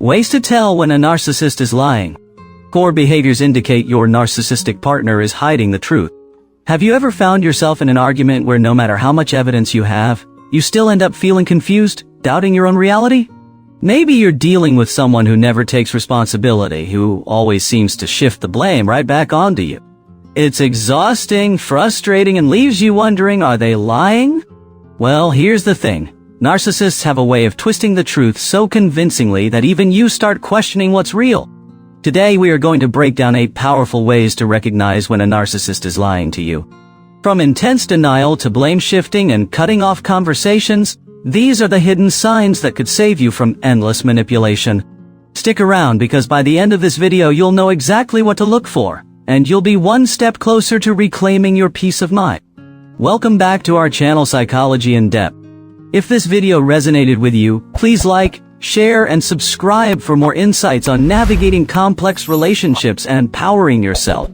Ways to tell when a narcissist is lying. Core behaviors indicate your narcissistic partner is hiding the truth. Have you ever found yourself in an argument where no matter how much evidence you have, you still end up feeling confused, doubting your own reality? Maybe you're dealing with someone who never takes responsibility, who always seems to shift the blame right back onto you. It's exhausting, frustrating, and leaves you wondering, are they lying? Well, here's the thing. Narcissists have a way of twisting the truth so convincingly that even you start questioning what's real. Today we are going to break down 8 powerful ways to recognize when a narcissist is lying to you. From intense denial to blame shifting and cutting off conversations, these are the hidden signs that could save you from endless manipulation. Stick around because by the end of this video you'll know exactly what to look for, and you'll be one step closer to reclaiming your peace of mind. Welcome back to our channel Psychology in Depth. If this video resonated with you, please like, share, and subscribe for more insights on navigating complex relationships and powering yourself.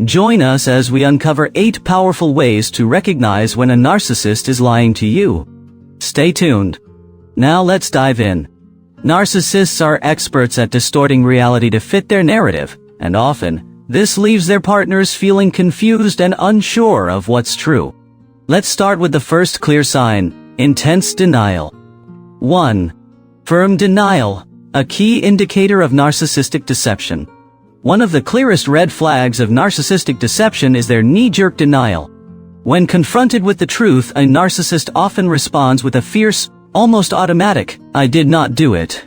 Join us as we uncover 8 powerful ways to recognize when a narcissist is lying to you. Stay tuned. Now let's dive in. Narcissists are experts at distorting reality to fit their narrative, and often, this leaves their partners feeling confused and unsure of what's true. Let's start with the first clear sign. Intense denial. 1. Firm denial, a key indicator of narcissistic deception. One of the clearest red flags of narcissistic deception is their knee-jerk denial. When confronted with the truth, a narcissist often responds with a fierce, almost automatic, "I did not do it."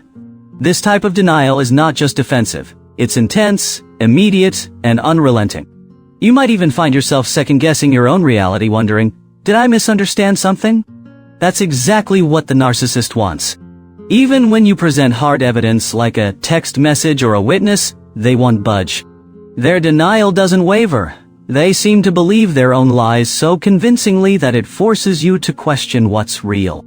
This type of denial is not just defensive. It's intense, immediate, and unrelenting. You might even find yourself second-guessing your own reality, wondering, did I misunderstand something? That's exactly what the narcissist wants. Even when you present hard evidence like a text message or a witness, they won't budge. Their denial doesn't waver. They seem to believe their own lies so convincingly that it forces you to question what's real.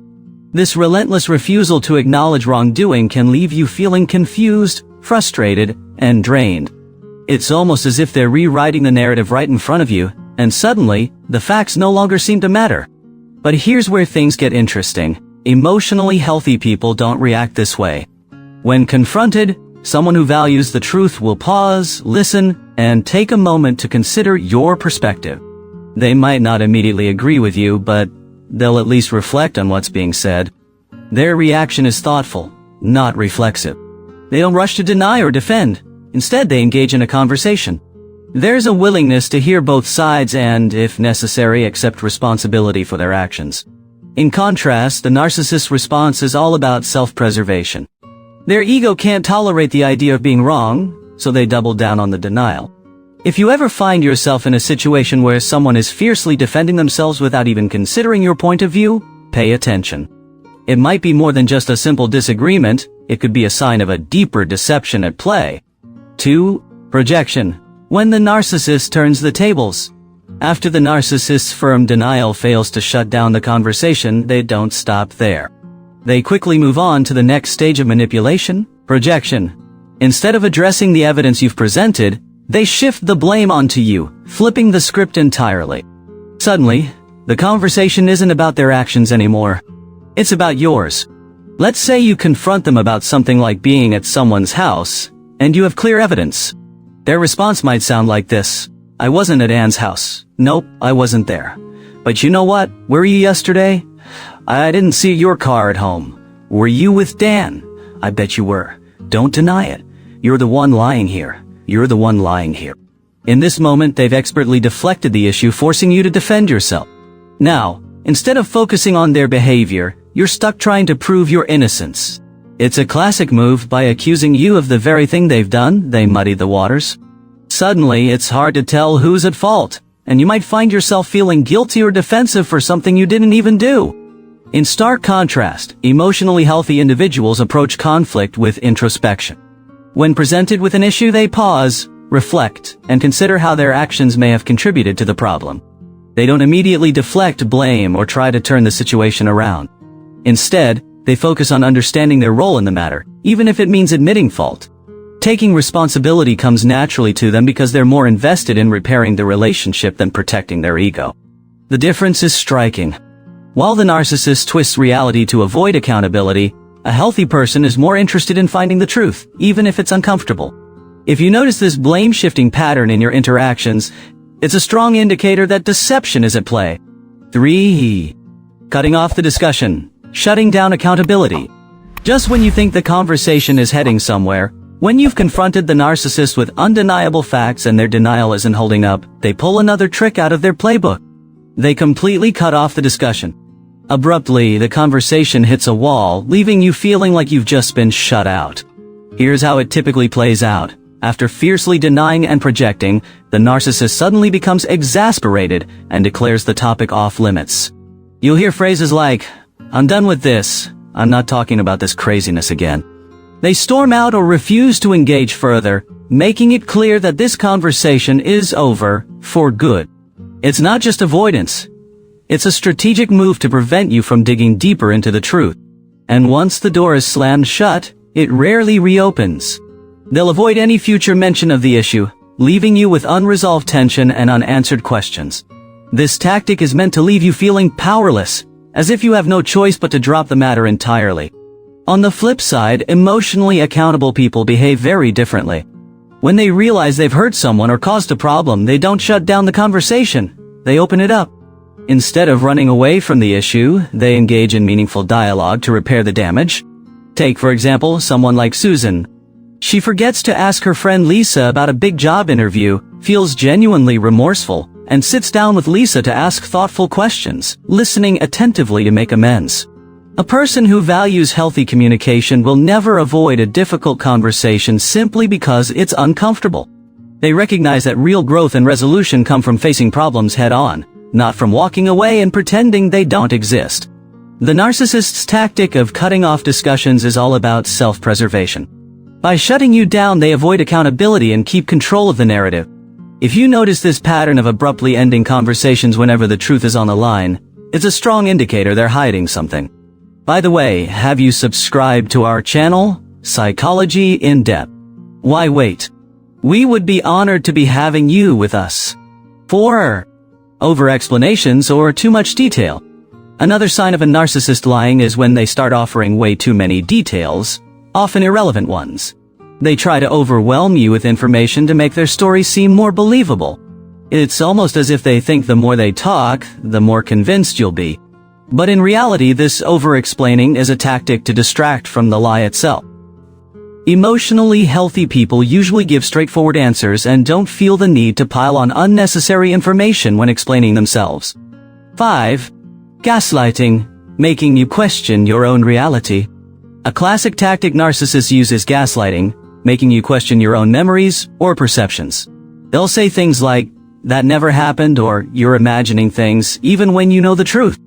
This relentless refusal to acknowledge wrongdoing can leave you feeling confused, frustrated, and drained. It's almost as if they're rewriting the narrative right in front of you, and suddenly, the facts no longer seem to matter. But here's where things get interesting. Emotionally healthy people don't react this way. When confronted, someone who values the truth will pause, listen, and take a moment to consider your perspective. They might not immediately agree with you, but they'll at least reflect on what's being said. Their reaction is thoughtful, not reflexive. They don't rush to deny or defend. Instead, they engage in a conversation. There's a willingness to hear both sides and, if necessary, accept responsibility for their actions. In contrast, the narcissist's response is all about self-preservation. Their ego can't tolerate the idea of being wrong, so they double down on the denial. If you ever find yourself in a situation where someone is fiercely defending themselves without even considering your point of view, pay attention. It might be more than just a simple disagreement. It could be a sign of a deeper deception at play. 2. Projection. When the narcissist turns the tables. After the narcissist's firm denial fails to shut down the conversation, they don't stop there. They quickly move on to the next stage of manipulation, projection. Instead of addressing the evidence you've presented, they shift the blame onto you, flipping the script entirely. Suddenly, the conversation isn't about their actions anymore. It's about yours. Let's say you confront them about something like being at someone's house, and you have clear evidence. Their response might sound like this. "I wasn't at Anne's house. Nope, I wasn't there. But you know what? Were you yesterday? I didn't see your car at home. Were you with Dan? I bet you were. Don't deny it. You're the one lying here. You're the one lying here." In this moment, they've expertly deflected the issue, forcing you to defend yourself. Now, instead of focusing on their behavior, you're stuck trying to prove your innocence. It's a classic move. By accusing you of the very thing they've done, they muddy the waters. Suddenly, it's hard to tell who's at fault, and you might find yourself feeling guilty or defensive for something you didn't even do. In stark contrast, emotionally healthy individuals approach conflict with introspection. When presented with an issue, they pause, reflect, and consider how their actions may have contributed to the problem. They don't immediately deflect blame or try to turn the situation around. Instead, they focus on understanding their role in the matter, even if it means admitting fault. Taking responsibility comes naturally to them because they're more invested in repairing the relationship than protecting their ego. The difference is striking. While the narcissist twists reality to avoid accountability, A healthy person is more interested in finding the truth, even if it's uncomfortable. If you notice this blame-shifting pattern in your interactions, it's a strong indicator that deception is at play. 3. Cutting off the discussion. Shutting down accountability. Just when you think the conversation is heading somewhere, when you've confronted the narcissist with undeniable facts and their denial isn't holding up, they pull another trick out of their playbook. They completely cut off the discussion. Abruptly, the conversation hits a wall, leaving you feeling like you've just been shut out. Here's how it typically plays out. After fiercely denying and projecting, the narcissist suddenly becomes exasperated and declares the topic off limits. You'll hear phrases like, "I'm done with this. I'm not talking about this craziness again." They storm out or refuse to engage further, making it clear that this conversation is over for good. It's not just avoidance. It's a strategic move to prevent you from digging deeper into the truth. And once the door is slammed shut, it rarely reopens. They'll avoid any future mention of the issue, leaving you with unresolved tension and unanswered questions. This tactic is meant to leave you feeling powerless, as if you have no choice but to drop the matter entirely. On the flip side, emotionally accountable people behave very differently. When they realize they've hurt someone or caused a problem, they don't shut down the conversation. They open it up. Instead of running away from the issue, they engage in meaningful dialogue to repair the damage. Take, for example, someone like Susan. She forgets to ask her friend Lisa about a big job interview, feels genuinely remorseful, and sits down with Lisa to ask thoughtful questions, listening attentively to make amends. A person who values healthy communication will never avoid a difficult conversation simply because it's uncomfortable. They recognize that real growth and resolution come from facing problems head-on, not from walking away and pretending they don't exist. The narcissist's tactic of cutting off discussions is all about self-preservation. By shutting you down, they avoid accountability and keep control of the narrative. If you notice this pattern of abruptly ending conversations whenever the truth is on the line, it's a strong indicator they're hiding something. By the way, have you subscribed to our channel, Psychology in Depth? Why wait? We would be honored to be having you with us. 4. Over-explanations or too much detail. Another sign of a narcissist lying is when they start offering way too many details, often irrelevant ones. They try to overwhelm you with information to make their story seem more believable. It's almost as if they think the more they talk, the more convinced you'll be. But in reality, this over-explaining is a tactic to distract from the lie itself. Emotionally healthy people usually give straightforward answers and don't feel the need to pile on unnecessary information when explaining themselves. 5. Gaslighting, making you question your own reality. A classic tactic narcissists use is gaslighting, making you question your own memories or perceptions. They'll say things like, "That never happened," or "You're imagining things," even when you know the truth.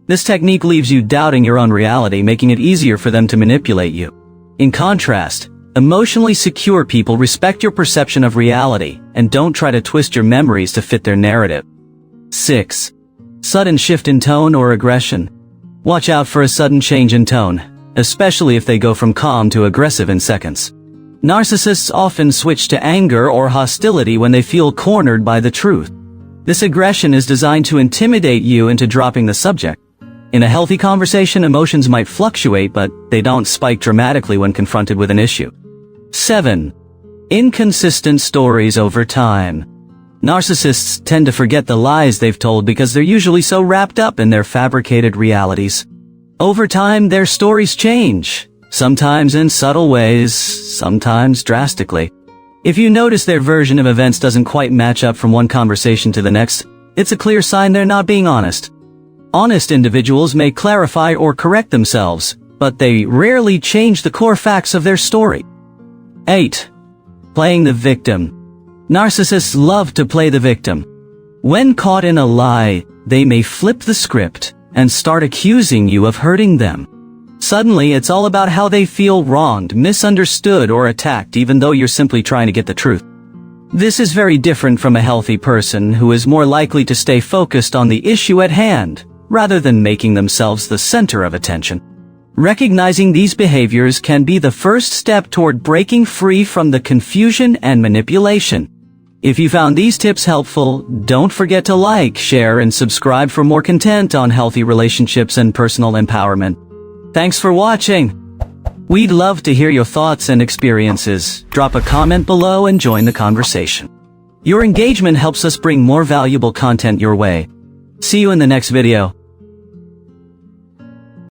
This technique leaves you doubting your own reality, making it easier for them to manipulate you. In contrast, emotionally secure people respect your perception of reality and don't try to twist your memories to fit their narrative. 6. Sudden shift in tone or aggression. Watch out for a sudden change in tone, especially if they go from calm to aggressive in seconds. Narcissists often switch to anger or hostility when they feel cornered by the truth. This aggression is designed to intimidate you into dropping the subject. In a healthy conversation, emotions might fluctuate, but they don't spike dramatically when confronted with an issue. 7. Inconsistent stories over time. Narcissists tend to forget the lies they've told because they're usually so wrapped up in their fabricated realities. Over time, their stories change, sometimes in subtle ways, sometimes drastically. If you notice their version of events doesn't quite match up from one conversation to the next, it's a clear sign they're not being honest. Honest individuals may clarify or correct themselves, but they rarely change the core facts of their story. 8. Playing the victim. Narcissists love to play the victim. When caught in a lie, they may flip the script and start accusing you of hurting them. Suddenly, it's all about how they feel wronged, misunderstood, or attacked, even though you're simply trying to get the truth. This is very different from a healthy person who is more likely to stay focused on the issue at hand, rather than making themselves the center of attention. Recognizing these behaviors can be the first step toward breaking free from the confusion and manipulation. If you found these tips helpful, don't forget to like, share, and subscribe for more content on healthy relationships and personal empowerment. Thanks for watching. We'd love to hear your thoughts and experiences. Drop a comment below and join the conversation. Your engagement helps us bring more valuable content your way. See you in the next video.